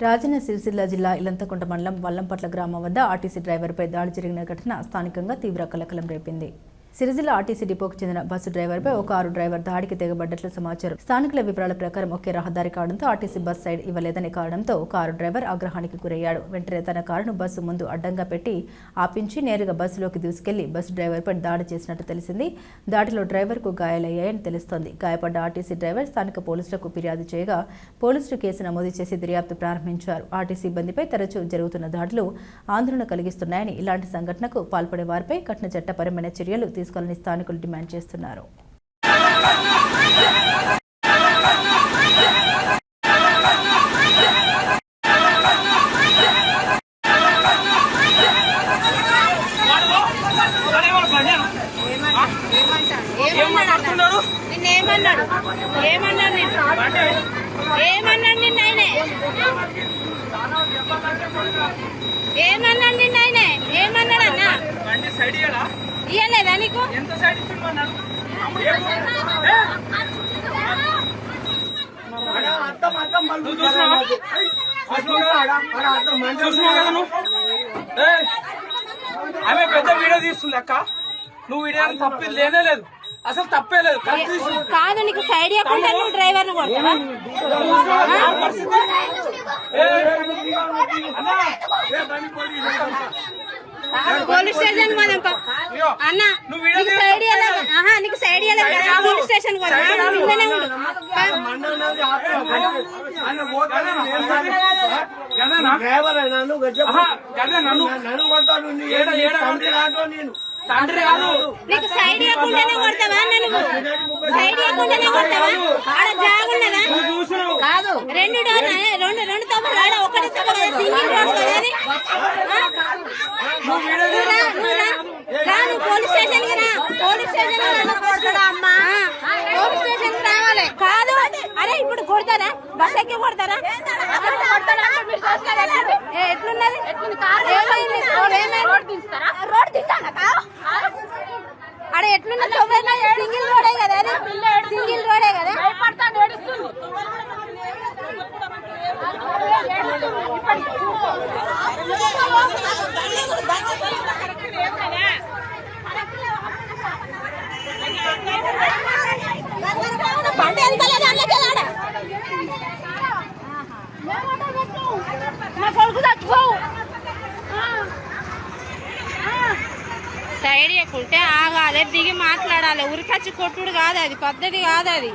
రాజన్న సిరిసిల్ల జిల్లా ఇలంతకుంట మండలం వల్లంపట్ల గ్రామం వద్ద ఆర్టీసీ డ్రైవర్పై దాడి జరిగిన ఘటన స్థానికంగా తీవ్ర కలకలం రేపింది. సిరిసిల్ల ఆర్టీసీ డిపోకు చెందిన బస్సు డ్రైవర్పై ఒక కారు డ్రైవర్ దాడికి తెగబడ్డట్లు సమాచారం. స్థానికుల వివరాల ప్రకారం ఒకే రహదారి కావడంతో ఆర్టీసీ బస్ సైడ్ ఇవ్వలేదని కారణంతో కారు డ్రైవర్ ఆగ్రహానికి గురయ్యాడు. వెంటనే తన కారును బస్సు ముందు అడ్డంగా పెట్టి ఆపించి నేరుగా బస్సులోకి దూసుకెళ్లి బస్సు డ్రైవర్పై దాడి చేసినట్టు తెలిసింది. దాడిలో డ్రైవర్కు గాయాలయ్యాయని తెలుస్తోంది. గాయపడ్డ ఆర్టీసీ డ్రైవర్ స్థానిక పోలీసులకు ఫిర్యాదు చేయగా పోలీసులు కేసు నమోదు చేసి దర్యాప్తు ప్రారంభించారు. ఆర్టీసీ సిబ్బందిపై తరచూ జరుగుతున్న దాడులు ఆందోళన కలిగిస్తున్నాయని, ఇలాంటి సంఘటనకు పాల్పడే వారిపై కఠిన చట్టపరమైన చర్యలు తీసుకోవాలని స్థానికులు డిమాండ్ చేస్తున్నారు. ఇయ్యలేదా నీకు? ఆమె పెద్ద వీడియో తీస్తుంది అక్క, నువ్వు వీడియో తప్పి లేనే లేదు, అసలు తప్పే లేదు. కాదు, నీకు సైడ్ ఇవ్వకుండా నువ్వు డ్రైవర్ పోలీస్ స్టేషన్ అన్న, నీకు సైడ్ నీకు సైడ్ పోలీస్ స్టేషన్ తండ్రి కాదు, నీకు సైడ్ ఇవ్వకుండానే కొడతావా? నువ్వు సైడ్ ఇవ్వకుండానే కొడతావా? ఆడ జాగున్నదా? కాదు, రెండు తప్పులు ఆడ ఒకటి తప్పు, సింగిల్ రోడ్ కదా అది. పోలీస్ స్టేషన్ కి రా, పోలీస్ స్టేషన్ పోలీస్ స్టేషన్ రావాలి. కాదు, అరే ఇప్పుడు కొడతారా? బస్ ఎక్కి కొడతారా? ఎట్లున్నది? అక్కడ ఎట్లున్నది? సింగిల్ రోడే కదా, సింగిల్ రోడే కదా. సైడ్ ఇవ్వకుంటే ఆగాలి, దిగి మాట్లాడాలి. ఉరికొచ్చి కొట్టుడు కాదు, అది పద్ధతి కాదు అది.